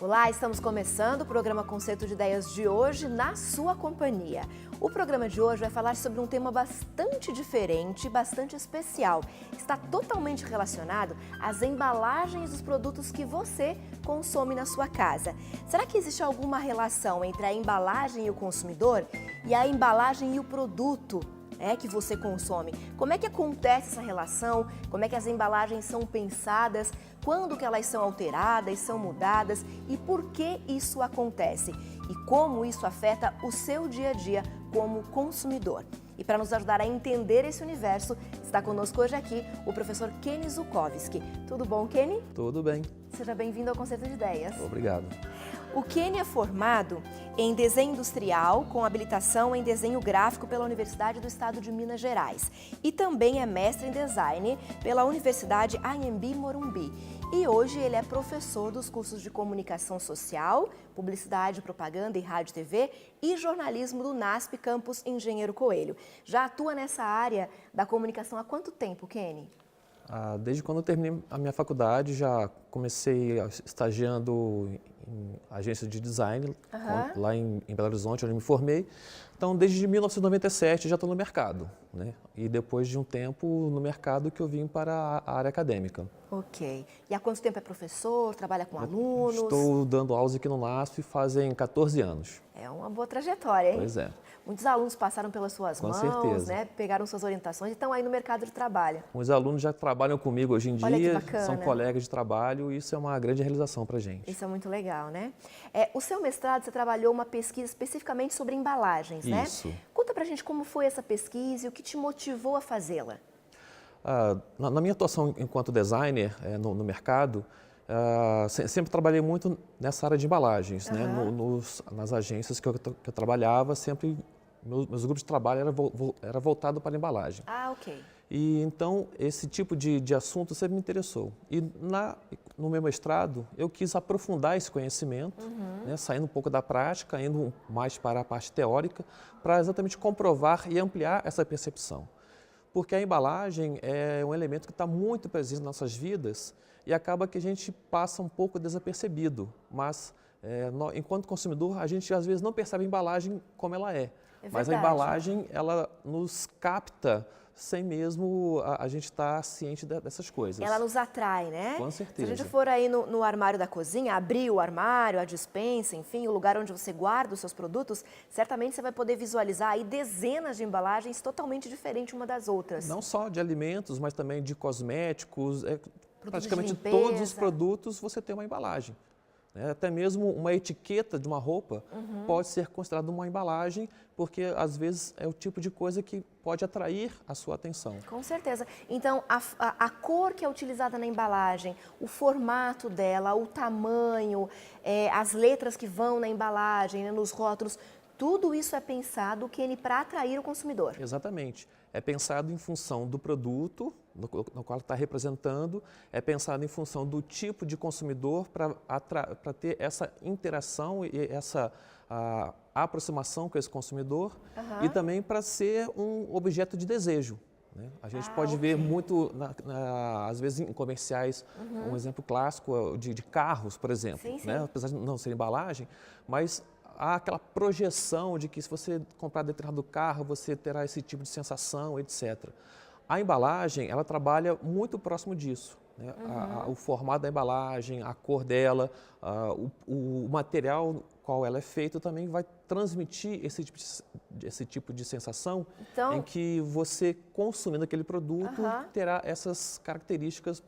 Olá, estamos começando o programa Conceito de Ideias de hoje na sua companhia. O programa de hoje vai falar sobre um tema bastante diferente, bastante especial. Está totalmente relacionado às embalagens dos produtos que você consome na sua casa. Será que existe alguma relação entre a embalagem e o consumidor? E a embalagem e o produto que você consome? Como é que acontece essa relação? Como é que as embalagens são pensadas? Quando que elas são alteradas, são mudadas e por que isso acontece? E como isso afeta o seu dia a dia como consumidor? E para nos ajudar a entender esse universo, está conosco hoje aqui o professor Kenny Zukovski. Tudo bom, Kenny? Tudo bem. Seja bem-vindo ao Conceito de Ideias. Obrigado. O Kenny é formado em desenho industrial com habilitação em desenho gráfico pela Universidade do Estado de Minas Gerais e também é mestre em design pela Universidade Anhembi Morumbi. E hoje ele é professor dos cursos de comunicação social, publicidade, propaganda e rádio e TV e jornalismo do NASP Campus Engenheiro Coelho. Já atua nessa área da comunicação há quanto tempo, Kenny? Desde quando eu terminei a minha faculdade, já comecei estagiando em agência de design, lá em Belo Horizonte, onde eu me formei. Então, desde 1997 já estou no mercado, né? E depois de um tempo no mercado que eu vim para a área acadêmica. Ok. E há quanto tempo é professor? Trabalha com alunos? Estou dando aulas aqui no NASP fazem 14 anos. É uma boa trajetória, hein? Pois é. Muitos alunos passaram pelas suas mãos, certeza. né? Pegaram suas orientações e estão aí no mercado de trabalho. Os alunos já trabalham comigo hoje em Olha que dia, bacana. são colegas de trabalho e isso é uma grande realização para a gente. Isso é muito legal, né? O seu mestrado, você trabalhou uma pesquisa especificamente sobre embalagens, né? Isso. Conta pra gente como foi essa pesquisa e o que te motivou a fazê-la. Na minha atuação enquanto designer no mercado, sempre trabalhei muito nessa área de embalagens, né? Nas agências que eu trabalhava, sempre meus grupos de trabalho era voltado para a embalagem. Ok. E então esse tipo de assunto sempre me interessou. E no meu mestrado eu quis aprofundar esse conhecimento, né? Saindo um pouco da prática, indo mais para a parte teórica, para exatamente comprovar e ampliar essa percepção. Porque a embalagem é um elemento que está muito presente nas nossas vidas e acaba que a gente passa um pouco desapercebido, mas enquanto consumidor a gente às vezes não percebe a embalagem como ela é. Mas a embalagem ela nos capta sem mesmo a gente estar ciente dessas coisas. Ela nos atrai, né? Com certeza. Se a gente for aí no armário da cozinha, abrir o armário, a despensa, enfim, o lugar onde você guarda os seus produtos, certamente você vai poder visualizar aí dezenas de embalagens totalmente diferentes uma das outras. Não só de alimentos, mas também de cosméticos, praticamente de limpeza. Todos os produtos você tem uma embalagem. Até mesmo uma etiqueta de uma roupa pode ser considerada uma embalagem, porque às vezes é o tipo de coisa que pode atrair a sua atenção. Com certeza. Então, a cor que é utilizada na embalagem, o formato dela, o tamanho, as letras que vão na embalagem, né, nos rótulos, tudo isso é pensado, Kenny, para atrair o consumidor. Exatamente. É pensado em função do produto no qual está representando, é pensado em função do tipo de consumidor para ter essa interação e essa aproximação com esse consumidor e também para ser um objeto de desejo. Né? A gente pode ver muito, às vezes, em comerciais, um exemplo clássico de carros, por exemplo, sim, sim. Né? Apesar de não ser embalagem, mas há aquela projeção de que se você comprar determinado carro, você terá esse tipo de sensação, etc. A embalagem, ela trabalha muito próximo disso. Né? O formato da embalagem, a cor dela, o material qual ela é feita também vai transmitir esse tipo de sensação em que você, consumindo aquele produto, terá essas características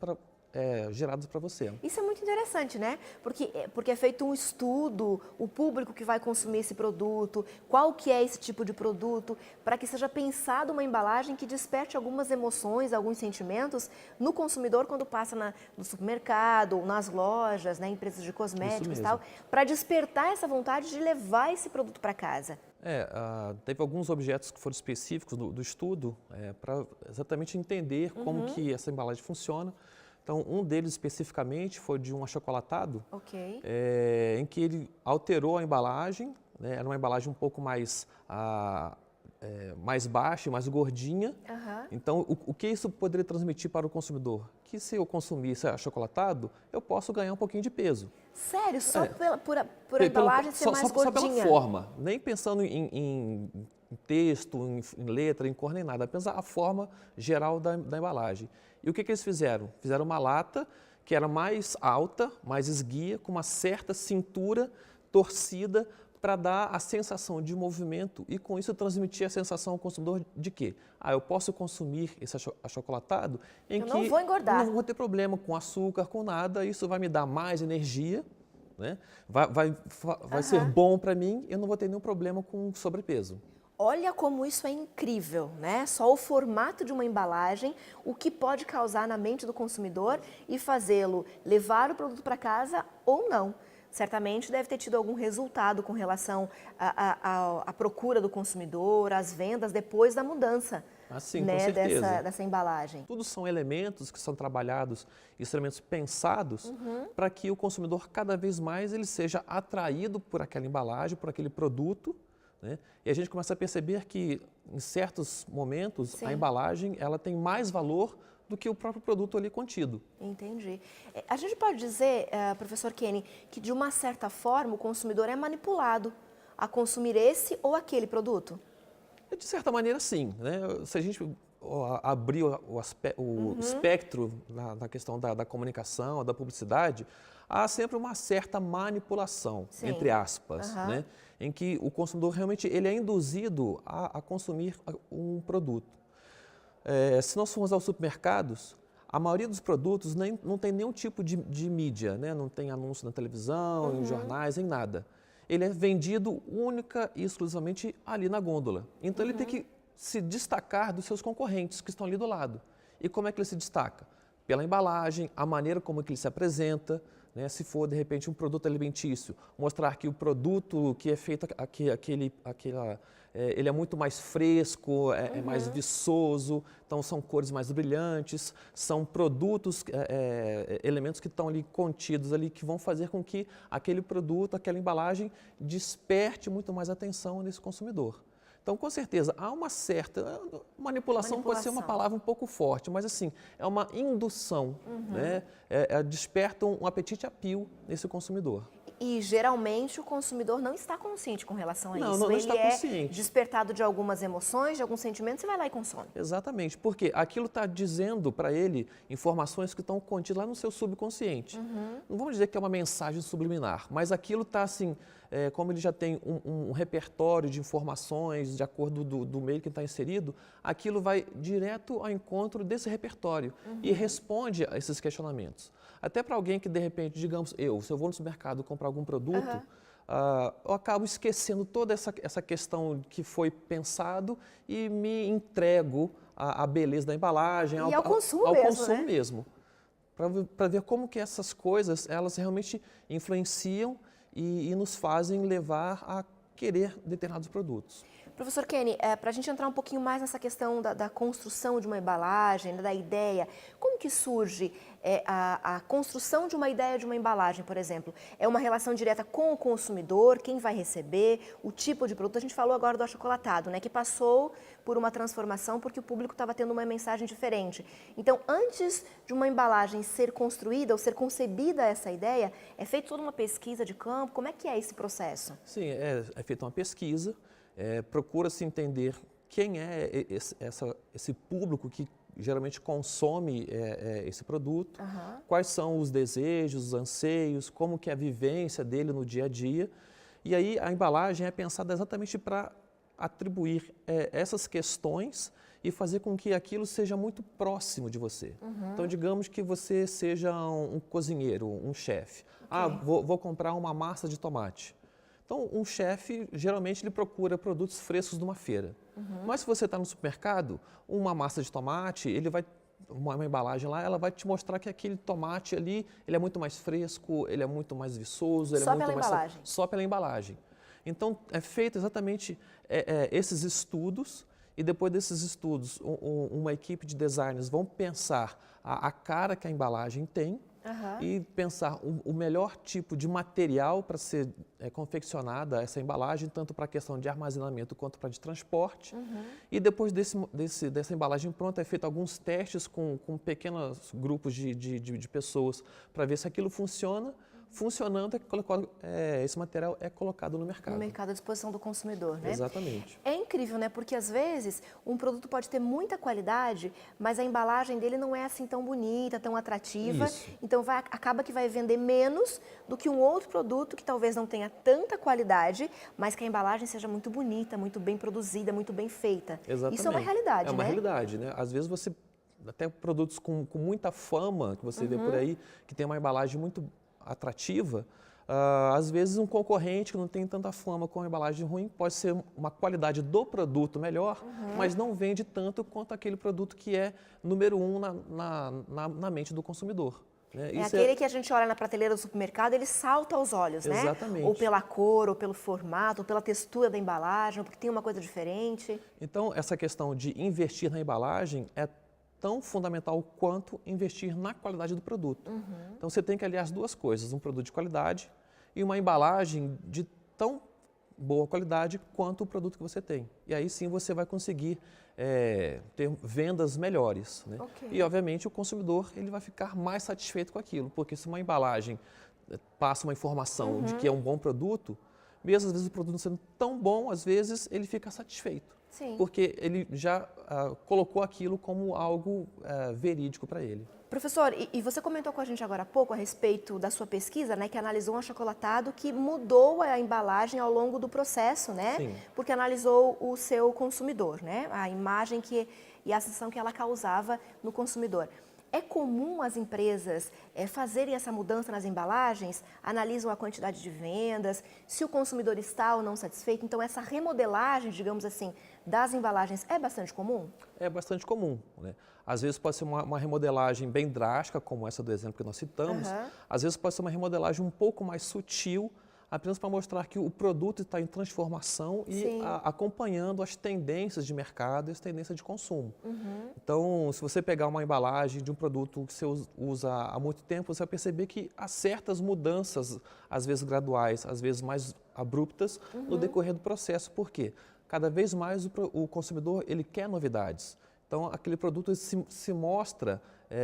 geradas para você. Isso é muito interessante, né? Porque é feito um estudo, o público que vai consumir esse produto, qual que é esse tipo de produto, para que seja pensado uma embalagem que desperte algumas emoções, alguns sentimentos no consumidor quando passa no supermercado, nas lojas, né, empresas de cosméticos e tal, para despertar essa vontade de levar esse produto para casa. Teve alguns objetos que foram específicos do estudo para exatamente entender como que essa embalagem funciona. Então, um deles especificamente foi de um achocolatado, em que ele alterou a embalagem, né? Era uma embalagem um pouco mais mais baixa, mais gordinha. Aham. Então, o que isso poderia transmitir para o consumidor? Que se eu consumisse achocolatado, eu posso ganhar um pouquinho de peso. Sério? Só por a Pelo- embalagem ser mais só pela gordinha? forma, nem pensando em texto, em letra, em cor, nem nada, apenas a forma geral da embalagem. E o que eles fizeram? Fizeram uma lata que era mais alta, mais esguia, com uma certa cintura torcida para dar a sensação de movimento e com isso transmitir a sensação ao consumidor de que eu posso consumir esse achocolatado em Eu que não vou engordar. não vou ter problema com açúcar, com nada, isso vai me dar mais energia, né? Vai ser bom para mim, eu não vou ter nenhum problema com sobrepeso. Olha como isso é incrível, né? Só o formato de uma embalagem, o que pode causar na mente do consumidor e fazê-lo levar o produto para casa ou não. Certamente deve ter tido algum resultado com relação à procura do consumidor, às vendas depois da mudança, Assim, né, com certeza. dessa embalagem. Tudo são elementos que são trabalhados, instrumentos pensados para que o consumidor cada vez mais ele seja atraído por aquela embalagem, por aquele produto, né? E a gente começa a perceber que em certos momentos Sim. a embalagem ela tem mais valor do que o próprio produto ali contido. Entendi. A gente pode dizer, professor Kenny, que de uma certa forma o consumidor é manipulado a consumir esse ou aquele produto? De certa maneira, sim, né? Se a gente abrir o espectro na questão da comunicação, da publicidade, há sempre uma certa manipulação, Sim. entre aspas, né? Em que o consumidor realmente ele é induzido a consumir um produto. Se nós formos aos supermercados, a maioria dos produtos não tem nenhum tipo de mídia, né? Não tem anúncio na televisão, em jornais, em nada. Ele é vendido única e exclusivamente ali na gôndola. Então ele tem que se destacar dos seus concorrentes que estão ali do lado. E como é que ele se destaca? Pela embalagem, a maneira como é que ele se apresenta, né? Se for de repente um produto alimentício, mostrar que o produto que é feito ele é muito mais fresco, é mais viçoso, então são cores mais brilhantes, são produtos, elementos que estão ali contidos ali que vão fazer com que aquele produto, aquela embalagem desperte muito mais atenção nesse consumidor. Então, com certeza, há uma certa manipulação pode ser uma palavra um pouco forte, mas assim, é uma indução, né? Desperta um apetite appeal nesse consumidor. E geralmente o consumidor não está consciente com relação a isso. Não Ele está consciente. Despertado de algumas emoções, de alguns sentimentos e vai lá e consome. Exatamente, porque aquilo está dizendo para ele informações que estão contidas lá no seu subconsciente. Não vamos dizer que é uma mensagem subliminar, mas aquilo está assim, como ele já tem um repertório de informações de acordo do meio que está inserido, aquilo vai direto ao encontro desse repertório e responde a esses questionamentos. Até para alguém que de repente, digamos, se eu vou no supermercado comprar algum produto, eu acabo esquecendo toda essa questão que foi pensado e me entrego à beleza da embalagem, E ao consumo mesmo, né? mesmo. Para ver como que essas coisas, elas realmente influenciam e nos fazem levar a querer determinados produtos. Professor Kenny, para a gente entrar um pouquinho mais nessa questão da construção de uma embalagem, né, da ideia, como que surge a construção de uma ideia de uma embalagem, por exemplo? É uma relação direta com o consumidor, quem vai receber, o tipo de produto? A gente falou agora do achocolatado, né, que passou por uma transformação porque o público estava tendo uma mensagem diferente. Então, antes de uma embalagem ser construída ou ser concebida essa ideia, é feita toda uma pesquisa de campo? Como é que é esse processo? Sim, é feita uma pesquisa. Procura-se entender quem é esse público que geralmente consome esse produto, quais são os desejos, os anseios, como que é a vivência dele no dia a dia. E aí a embalagem é pensada exatamente para atribuir essas questões e fazer com que aquilo seja muito próximo de você. Então, digamos que você seja um cozinheiro, um chefe. Vou comprar uma massa de tomate. Então, um chefe, geralmente, ele procura produtos frescos de uma feira. Mas se você está no supermercado, uma massa de tomate, uma embalagem lá, ela vai te mostrar que aquele tomate ali, ele é muito mais fresco, ele é muito mais viçoso. Só pela embalagem? Só pela embalagem. Então, é feito exatamente esses estudos e depois desses estudos, uma equipe de designers vão pensar a cara que a embalagem tem, e pensar o melhor tipo de material para ser confeccionada essa embalagem, tanto para a questão de armazenamento quanto para de transporte. E depois dessa embalagem pronta, é feito alguns testes com pequenos grupos de pessoas para ver se aquilo funciona. Funcionando, esse material é colocado no mercado. No mercado à disposição do consumidor, né? Exatamente. É incrível, né? Porque às vezes um produto pode ter muita qualidade, mas a embalagem dele não é assim tão bonita, tão atrativa. Isso. Então acaba que vai vender menos do que um outro produto que talvez não tenha tanta qualidade, mas que a embalagem seja muito bonita, muito bem produzida, muito bem feita. Exatamente. Isso é uma realidade, né? É uma realidade, né? Às vezes até produtos com muita fama, que você vê por aí, que tem uma embalagem muito atrativa, às vezes um concorrente que não tem tanta fama com a embalagem ruim pode ser uma qualidade do produto melhor, mas não vende tanto quanto aquele produto que é número 1 na mente do consumidor. Né? É aquele que a gente olha na prateleira do supermercado, ele salta aos olhos, né? Exatamente. Ou pela cor, ou pelo formato, ou pela textura da embalagem, ou porque tem uma coisa diferente. Então, essa questão de investir na embalagem é tão fundamental quanto investir na qualidade do produto. Então, você tem que aliar as duas coisas, um produto de qualidade e uma embalagem de tão boa qualidade quanto o produto que você tem. E aí sim você vai conseguir ter vendas melhores. Né? E, obviamente, o consumidor ele vai ficar mais satisfeito com aquilo, porque se uma embalagem passa uma informação de que é um bom produto, mesmo às vezes o produto não sendo tão bom, às vezes ele fica satisfeito. Sim. Porque ele já colocou aquilo como algo verídico para ele. Professor, e você comentou com a gente agora há pouco a respeito da sua pesquisa, né, que analisou um achocolatado que mudou a embalagem ao longo do processo, né? Sim. Porque analisou o seu consumidor, né? A imagem e a sensação que ela causava no consumidor. É comum as empresas fazerem essa mudança nas embalagens, analisam a quantidade de vendas, se o consumidor está ou não satisfeito. Então, essa remodelagem, digamos assim, das embalagens é bastante comum? É bastante comum. Né? Às vezes pode ser uma remodelagem bem drástica, como essa do exemplo que nós citamos. Às vezes pode ser uma remodelagem um pouco mais sutil, apenas para mostrar que o produto está em transformação e acompanhando as tendências de mercado e as tendências de consumo. Então, se você pegar uma embalagem de um produto que você usa há muito tempo, você vai perceber que há certas mudanças, às vezes graduais, às vezes mais abruptas, no decorrer do processo. Por quê? Cada vez mais o consumidor ele quer novidades. Então, aquele produto se mostra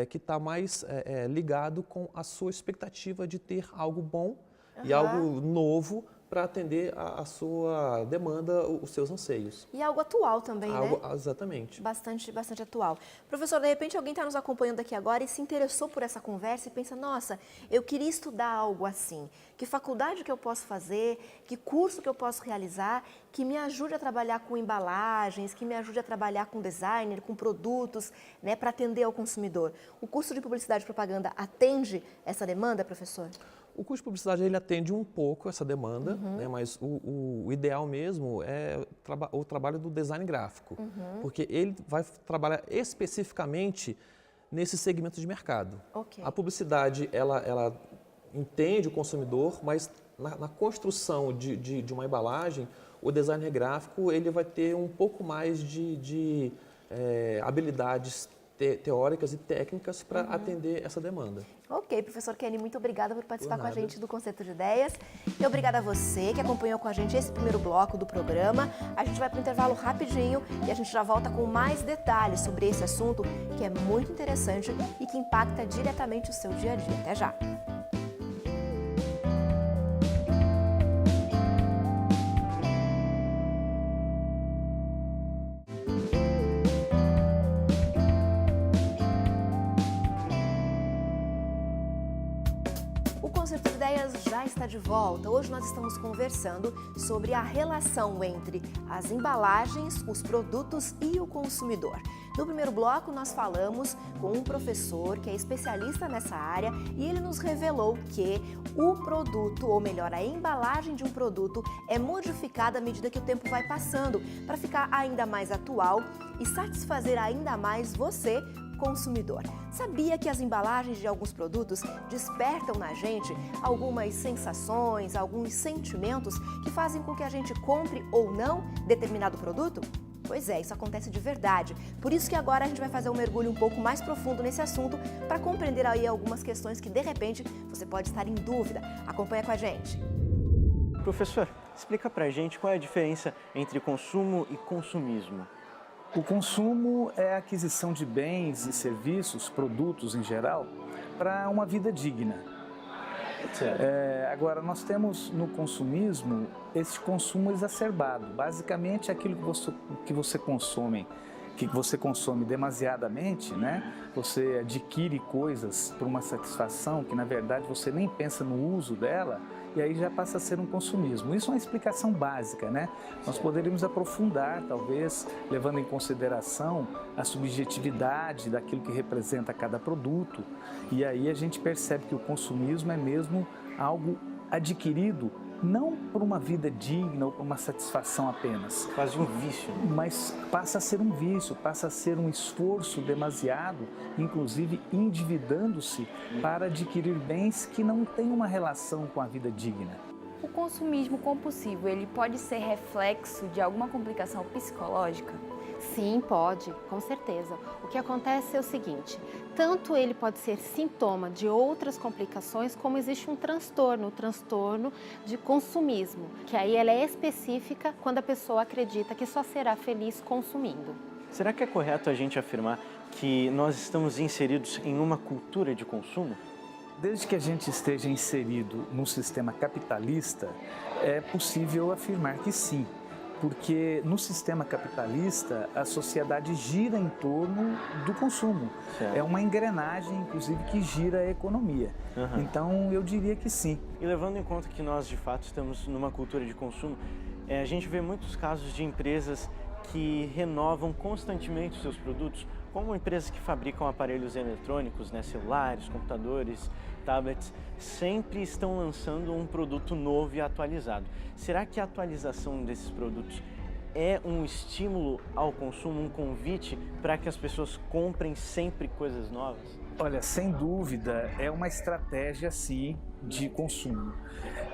que está mais ligado com a sua expectativa de ter algo bom e algo novo para atender a sua demanda, os seus anseios. E algo atual também, né? Exatamente. Bastante atual. Professor, de repente alguém está nos acompanhando aqui agora e se interessou por essa conversa e pensa, nossa, eu queria estudar algo assim. Que faculdade que eu posso fazer, que curso que eu posso realizar, que me ajude a trabalhar com embalagens, que me ajude a trabalhar com designer, com produtos, né, para atender ao consumidor. O curso de Publicidade e Propaganda atende essa demanda, professor? O curso de publicidade ele atende um pouco essa demanda, né, mas o ideal mesmo é o trabalho do design gráfico, porque ele vai trabalhar especificamente nesse segmento de mercado. A publicidade ela entende o consumidor, mas na construção de uma embalagem, o designer gráfico ele vai ter um pouco mais de habilidades teóricas e técnicas para atender essa demanda. Ok, professor Kenny, muito obrigada por participar com a gente do Conceito de Ideias. E obrigada a você que acompanhou com a gente esse primeiro bloco do programa. A gente vai para o intervalo rapidinho e a gente já volta com mais detalhes sobre esse assunto que é muito interessante e que impacta diretamente o seu dia a dia. Até já! Conceito de Ideias já está de volta. Hoje nós estamos conversando sobre a relação entre as embalagens, os produtos e o consumidor. No primeiro bloco nós falamos com um professor que é especialista nessa área e ele nos revelou que o produto, ou melhor, a embalagem de um produto é modificada à medida que o tempo vai passando para ficar ainda mais atual e satisfazer ainda mais você, consumidor. Sabia que as embalagens de alguns produtos despertam na gente algumas sensações, alguns sentimentos que fazem com que a gente compre ou não determinado produto? Pois é, isso acontece de verdade. Por isso que agora a gente vai fazer um mergulho um pouco mais profundo nesse assunto para compreender aí algumas questões que, de repente, você pode estar em dúvida. Acompanha com a gente. Professor, explica pra gente qual é a diferença entre consumo e consumismo. O consumo é a aquisição de bens e serviços, produtos em geral, para uma vida digna. Agora, nós temos no consumismo esse consumo exacerbado. Basicamente, aquilo que você consome demasiadamente, né? Você adquire coisas por uma satisfação que, na verdade, você nem pensa no uso dela, e aí já passa a ser um consumismo. Isso é uma explicação básica, né? Nós poderíamos aprofundar, talvez, levando em consideração a subjetividade daquilo que representa cada produto, e aí a gente percebe que o consumismo é mesmo algo adquirido não por uma vida digna ou por uma satisfação apenas. Quase um vício. Mas passa a ser um vício, passa a ser um esforço demasiado, inclusive endividando-se para adquirir bens que não têm uma relação com a vida digna. O consumismo compulsivo, ele pode ser reflexo de alguma complicação psicológica? Sim, pode, com certeza. O que acontece é o seguinte, tanto ele pode ser sintoma de outras complicações, como existe um transtorno, o transtorno de consumismo, que aí ela é específica quando a pessoa acredita que só será feliz consumindo. Será que é correto a gente afirmar que nós estamos inseridos em uma cultura de consumo? Desde que a gente esteja inserido num sistema capitalista, é possível afirmar que sim. Porque no sistema capitalista a sociedade gira em torno do consumo. Certo. É uma engrenagem, inclusive, que gira a economia. Então, eu diria que sim. E levando em conta que nós, de fato, estamos numa cultura de consumo, a gente vê muitos casos de empresas que renovam constantemente os seus produtos, como empresas que fabricam aparelhos eletrônicos, né, celulares, computadores, tablets, sempre estão lançando um produto novo e atualizado. Será que a atualização desses produtos é um estímulo ao consumo, um convite para que as pessoas comprem sempre coisas novas? Olha, sem dúvida, é uma estratégia, sim, de consumo.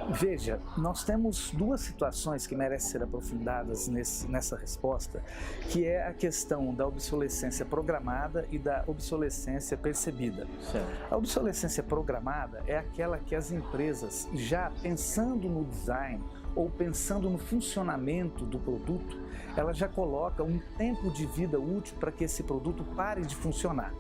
Veja, nós temos duas situações que merecem ser aprofundadas nessa resposta, que é a questão da obsolescência programada e da obsolescência percebida. Certo. A obsolescência programada é aquela que as empresas, já pensando no design ou pensando no funcionamento do produto, ela já coloca um tempo de vida útil para que esse produto pare de funcionar.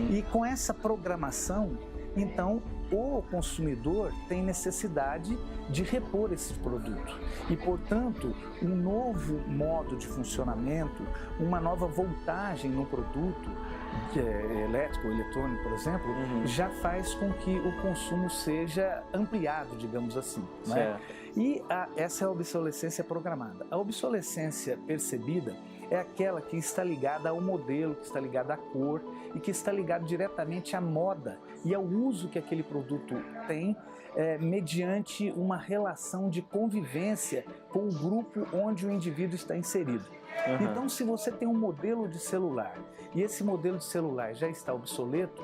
E com essa programação, então, o consumidor tem necessidade de repor esse produto. E, portanto, um novo modo de funcionamento, uma nova voltagem no produto, elétrico ou eletrônico, por exemplo, já faz com que o consumo seja ampliado, digamos assim. Né? E essa é a obsolescência programada. A obsolescência percebida é aquela que está ligada ao modelo, que está ligada à cor e que está ligada diretamente à moda e ao uso que aquele produto tem mediante uma relação de convivência com o grupo onde o indivíduo está inserido. Então, se você tem um modelo de celular e esse modelo de celular já está obsoleto,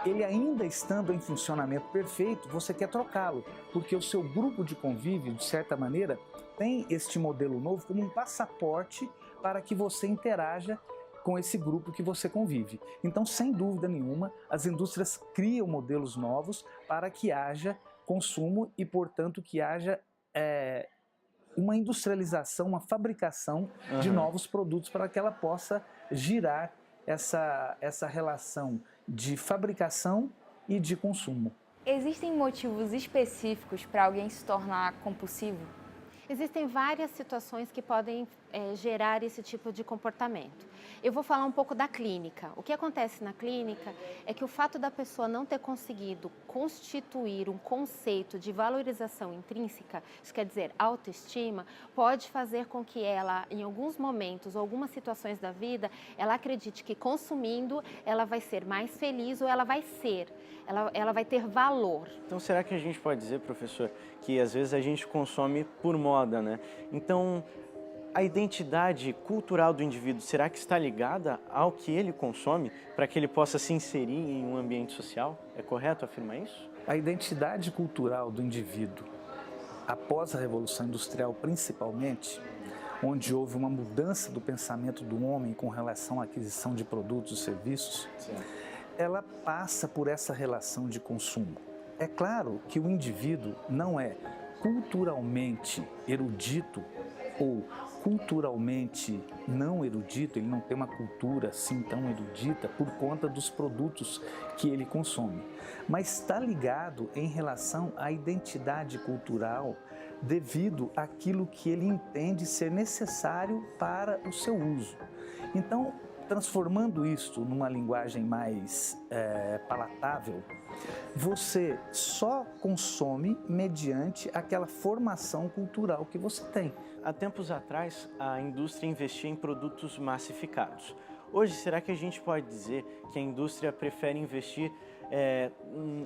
ele ainda estando em funcionamento perfeito, você quer trocá-lo, porque o seu grupo de convívio, de certa maneira, tem este modelo novo como um passaporte para que você interaja com esse grupo que você convive. Então, sem dúvida nenhuma, as indústrias criam modelos novos para que haja consumo e, portanto, que haja uma industrialização, uma fabricação de novos produtos para que ela possa girar essa relação de fabricação e de consumo. Existem motivos específicos para alguém se tornar compulsivo? Existem várias situações que podem gerar esse tipo de comportamento. Eu vou falar um pouco da clínica. O que acontece na clínica é que o fato da pessoa não ter conseguido constituir um conceito de valorização intrínseca, isso quer dizer autoestima, pode fazer com que ela, em alguns momentos ou algumas situações da vida, ela acredite que consumindo ela vai ser mais feliz ou ela vai vai ter valor. Então, será que a gente pode dizer, professor, que às vezes a gente consome por moda, né? Então, a identidade cultural do indivíduo, será que está ligada ao que ele consome para que ele possa se inserir em um ambiente social? É correto afirmar isso? A identidade cultural do indivíduo, após a Revolução Industrial principalmente, onde houve uma mudança do pensamento do homem com relação à aquisição de produtos e serviços, ela passa por essa relação de consumo. É claro que o indivíduo não é culturalmente erudito ou culturalmente não erudito, ele não tem uma cultura assim tão erudita por conta dos produtos que ele consome, mas está ligado em relação à identidade cultural devido àquilo que ele entende ser necessário para o seu uso. Então, transformando isto numa linguagem mais palatável, você só consome mediante aquela formação cultural que você tem. Há tempos atrás, a indústria investia em produtos massificados. Hoje, será que a gente pode dizer que a indústria prefere investir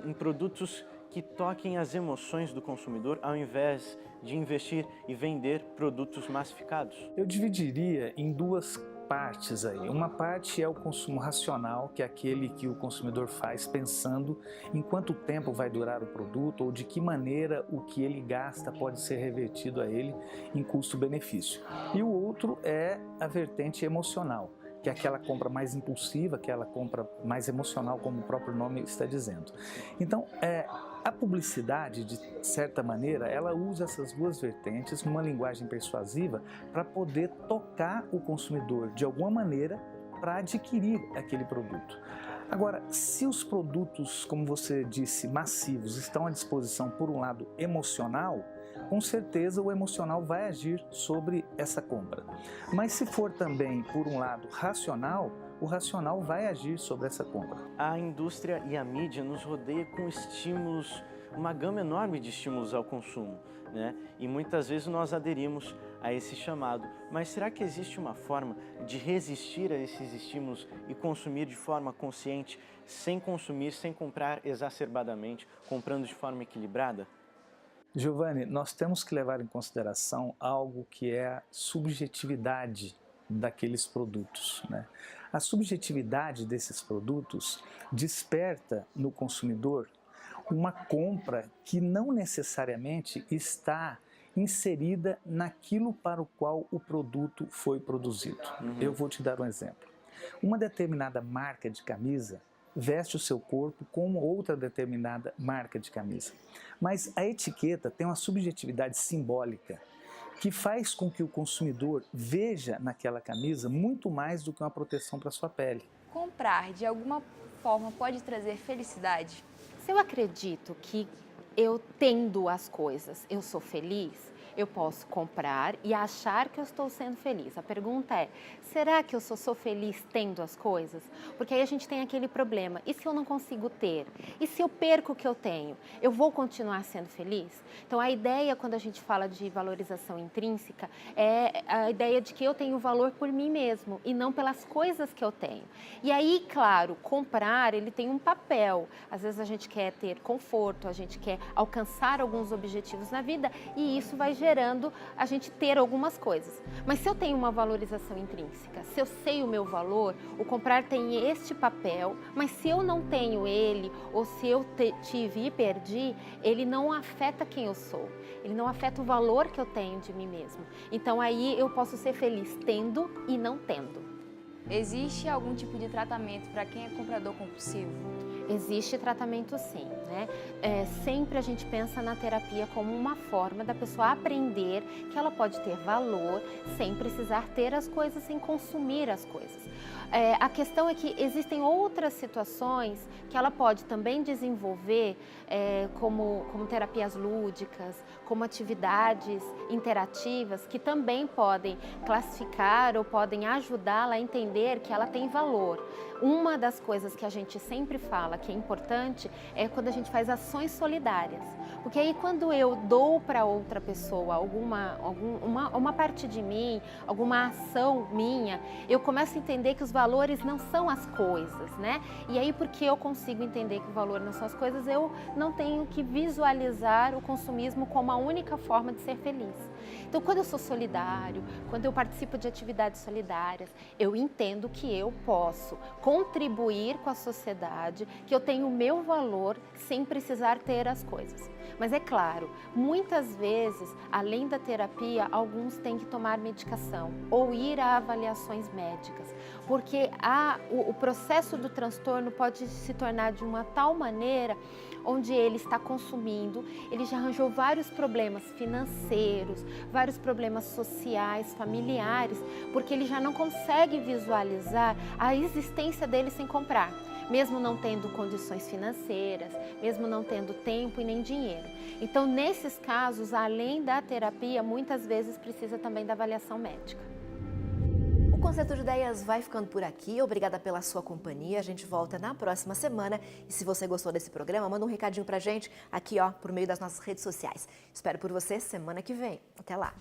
em produtos que toquem as emoções do consumidor, ao invés de investir e vender produtos massificados? Eu dividiria em duas partes aí. Uma parte é o consumo racional, que é aquele que o consumidor faz pensando em quanto tempo vai durar o produto ou de que maneira o que ele gasta pode ser revertido a ele em custo-benefício. E o outro é a vertente emocional, que é aquela compra mais impulsiva, aquela compra mais emocional, como o próprio nome está dizendo. Então, a publicidade, de certa maneira, ela usa essas duas vertentes numa linguagem persuasiva para poder tocar o consumidor de alguma maneira para adquirir aquele produto. Agora, se os produtos, como você disse, massivos, estão à disposição por um lado emocional, com certeza o emocional vai agir sobre essa compra. Mas se for também por um lado racional, o racional vai agir sobre essa compra. A indústria e a mídia nos rodeia com estímulos, uma gama enorme de estímulos ao consumo, né? E muitas vezes nós aderimos a esse chamado. Mas será que existe uma forma de resistir a esses estímulos e consumir de forma consciente, sem consumir, sem comprar exacerbadamente, comprando de forma equilibrada? Giovanni, nós temos que levar em consideração algo que é a subjetividade daqueles produtos, né? A subjetividade desses produtos desperta no consumidor uma compra que não necessariamente está inserida naquilo para o qual o produto foi produzido. Eu vou te dar um exemplo. Uma determinada marca de camisa veste o seu corpo como outra determinada marca de camisa. Mas a etiqueta tem uma subjetividade simbólica que faz com que o consumidor veja naquela camisa muito mais do que uma proteção para a sua pele. Comprar de alguma forma pode trazer felicidade? Se eu acredito que eu tendo as coisas, eu sou feliz, eu posso comprar e achar que eu estou sendo feliz. A pergunta é, será que eu sou feliz tendo as coisas? Porque aí a gente tem aquele problema, e se eu não consigo ter? E se eu perco o que eu tenho? Eu vou continuar sendo feliz? Então a ideia, quando a gente fala de valorização intrínseca, é a ideia de que eu tenho valor por mim mesmo e não pelas coisas que eu tenho. E aí, claro, comprar, ele tem um papel. Às vezes a gente quer ter conforto, a gente quer alcançar alguns objetivos na vida e isso vai gerando a gente ter algumas coisas. Mas se eu tenho uma valorização intrínseca, se eu sei o meu valor, o comprar tem este papel, mas se eu não tenho ele, ou se eu tive e perdi, ele não afeta quem eu sou, ele não afeta o valor que eu tenho de mim mesmo. Então aí eu posso ser feliz tendo e não tendo. Existe algum tipo de tratamento para quem é comprador compulsivo? Existe tratamento sim, né? Sempre a gente pensa na terapia como uma forma da pessoa aprender que ela pode ter valor sem precisar ter as coisas, sem consumir as coisas. A questão é que existem outras situações que ela pode também desenvolver, como terapias lúdicas, como atividades interativas, que também podem classificar ou podem ajudá-la a entender que ela tem valor. Uma das coisas que a gente sempre fala que é importante é quando a gente faz ações solidárias. Porque aí quando eu dou para outra pessoa uma parte de mim, alguma ação minha, eu começo a entender que os valores valores não são as coisas, né? E aí, porque eu consigo entender que o valor não são as coisas, eu não tenho que visualizar o consumismo como a única forma de ser feliz. Então, quando eu sou solidário, quando eu participo de atividades solidárias, eu entendo que eu posso contribuir com a sociedade, que eu tenho o meu valor sem precisar ter as coisas. Mas é claro, muitas vezes, além da terapia, alguns têm que tomar medicação ou ir a avaliações médicas, porque o processo do transtorno pode se tornar de uma tal maneira onde ele está consumindo, ele já arranjou vários problemas financeiros, vários problemas sociais, familiares, porque ele já não consegue visualizar a existência dele sem comprar. Mesmo não tendo condições financeiras, mesmo não tendo tempo e nem dinheiro. Então, nesses casos, além da terapia, muitas vezes precisa também da avaliação médica. O Conceito de Ideias vai ficando por aqui. Obrigada pela sua companhia. A gente volta na próxima semana. E se você gostou desse programa, manda um recadinho pra gente aqui, ó, por meio das nossas redes sociais. Espero por você semana que vem. Até lá!